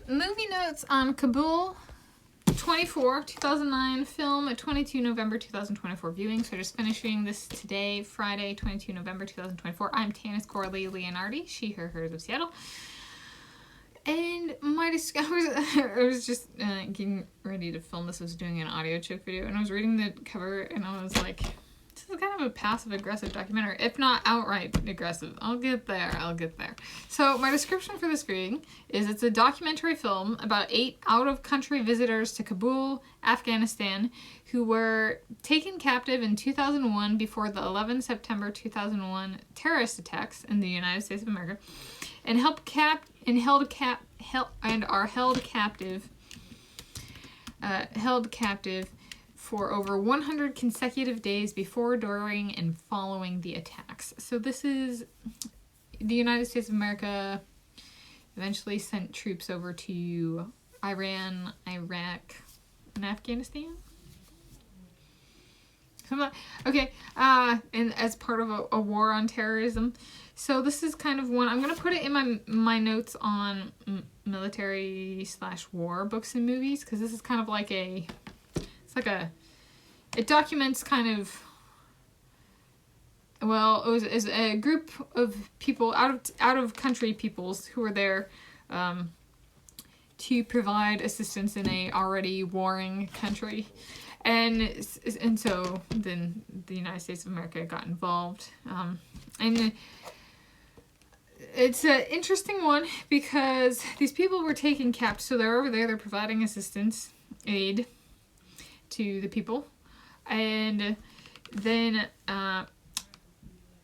movie notes on Kabul24, 2009 film, a 22 November 2024 viewing. So just finishing this today, Friday, 22 November 2024. I'm Tanis Coralee Leonhardi, she, her, hers of Seattle. And I was just getting ready to film this. I was doing an audio choke video, and I was reading the cover, and I was like, this is kind of a passive-aggressive documentary, if not outright aggressive. I'll get there. So my description for this viewing is it's a documentary film about 8 out-of-country visitors to Kabul, Afghanistan, who were taken captive in 2001 before the 11 September 2001 terrorist attacks in the United States of America, and are held captive for over 100 consecutive days before, during, and following the attacks. So this is the United States of America eventually sent troops over to Iran, Iraq, and Afghanistan. Okay, and as part of a war on terrorism. So this is kind of one, I'm going to put it in my notes on military/war books and movies, because this is kind of like it documents kind of, well, it was a group of people, out of country peoples who were there to provide assistance in a already warring country. And so then the United States of America got involved. And it's an interesting one because these people were taken captive. So they're over there, they're providing assistance, aid to the people. And then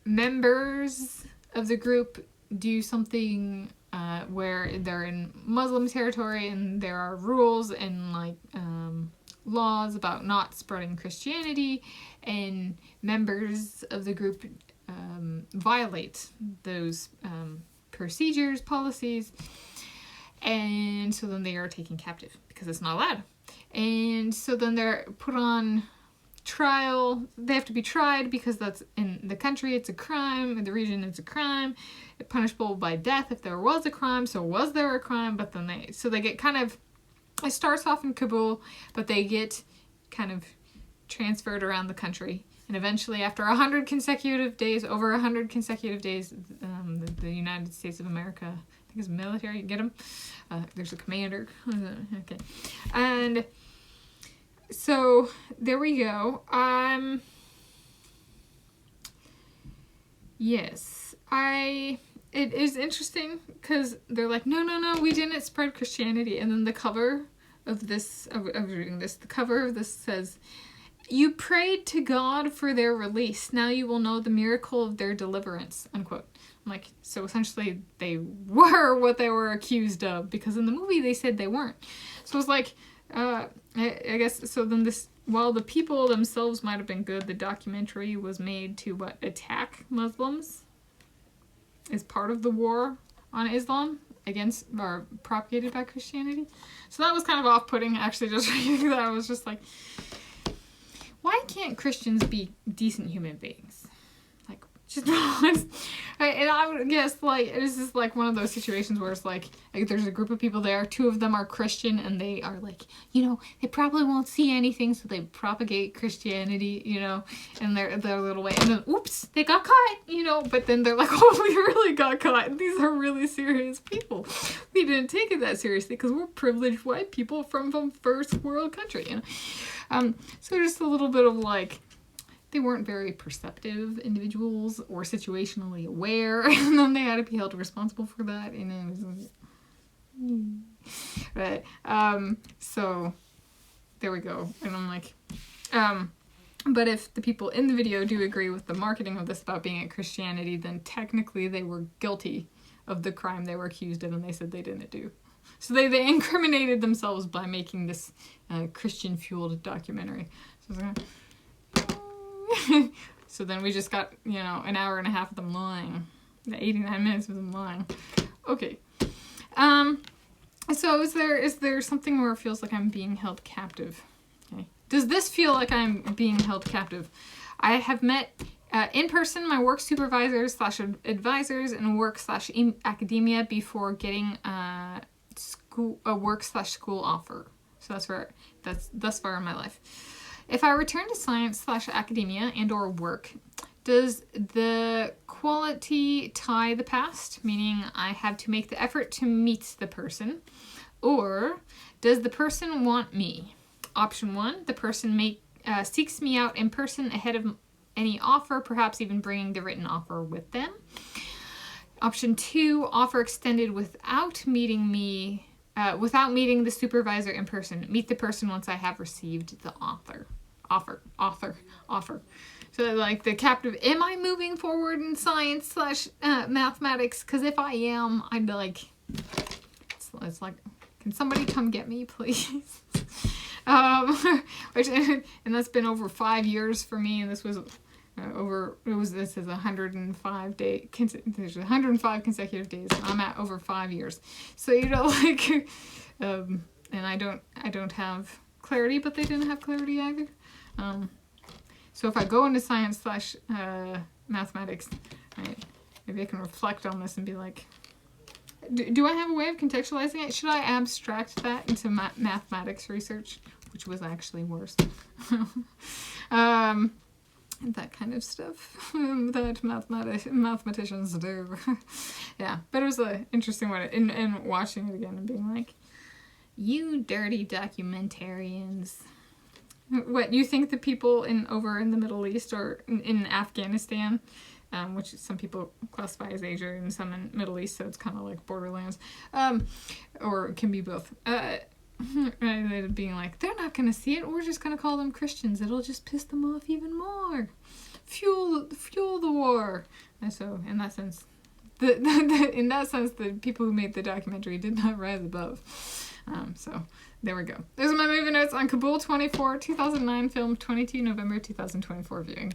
members of the group do something where they're in Muslim territory, and there are rules and laws about not spreading Christianity, and members of the group violate those procedures, policies, and so then they are taken captive because it's not allowed. And so then they're put on trial. They have to be tried because that's in the country, it's a crime, in the region it's a crime, punishable by death if there was a crime. So was there a crime? But then they get kind of, it starts off in Kabul, but they get kind of transferred around the country. And eventually, after 100 consecutive days, over 100 consecutive days, the United States of America, I think it's military, get them? There's a commander. Okay. And so, there we go. Yes. It is interesting because they're like, no, we didn't spread Christianity. And then the cover of this, I was reading this, the cover of this says, "You prayed to God for their release. Now you will know the miracle of their deliverance," unquote. I'm like, so essentially they were what they were accused of, because in the movie they said they weren't. So it's like, I guess, so then this, while the people themselves might have been good, the documentary was made to, attack Muslims as part of the war on Islam against, or propagated by Christianity. So that was kind of off-putting, actually, just reading that. I was just like, why can't Christians be decent human beings? Like, just, and I would guess, it's just one of those situations where it's like there's a group of people there, 2 of them are Christian, and they are like, they probably won't see anything, so they propagate Christianity, in their little way, and then, oops, they got caught, but then they're like, oh, we really got caught. These are really serious people. We didn't take it that seriously because we're privileged white people from first world country, So just a little bit of they weren't very perceptive individuals or situationally aware, and then they had to be held responsible for that, and it was right. So there we go. And I'm like, but if the people in the video do agree with the marketing of this about being a Christianity, then technically they were guilty of the crime they were accused of, and they said they didn't do. So they incriminated themselves by making this Christian-fueled documentary. So then we just got, an hour and a half of them lying. 89 minutes of them lying. Okay. So is there something where it feels like I'm being held captive? Okay. Does this feel like I'm being held captive? I have met in person my work supervisors / advisors and work / academia before getting a work/school offer. So that's thus far in my life. If I return to science/academia and or work, does the quality tie the past, meaning I have to make the effort to meet the person, or does the person want me? Option 1, the person seeks me out in person ahead of any offer, perhaps even bringing the written offer with them. Option 2, offer extended without meeting the supervisor in person. Meet the person once I have received the offer. So like the captive, am I moving forward in science/mathematics? Because if I am, I'd be like, it's like, can somebody come get me, please? And that's been over 5 years for me, and this was this is 105 day, there's 105 consecutive days, and I'm at over 5 years. So, you know, like, and I don't have clarity, but they didn't have clarity either. So if I go into science/mathematics, right, maybe I can reflect on this and be like, do I have a way of contextualizing it? Should I abstract that into mathematics research, which was actually worse? That kind of stuff that mathematicians do. Yeah, but it was an interesting one. And watching it again and being like, you dirty documentarians. What, you think the people over in the Middle East or in Afghanistan, which some people classify as Asia and some in Middle East, so it's kind of like borderlands, or it can be both. Being like, they're not going to see it, we're just going to call them Christians. It'll just piss them off even more. Fuel the war. And so, in that sense, the people who made the documentary did not rise above. So, there we go. Those are my movie notes on Kabul 24, 2009 film, 22 November 2024 viewing.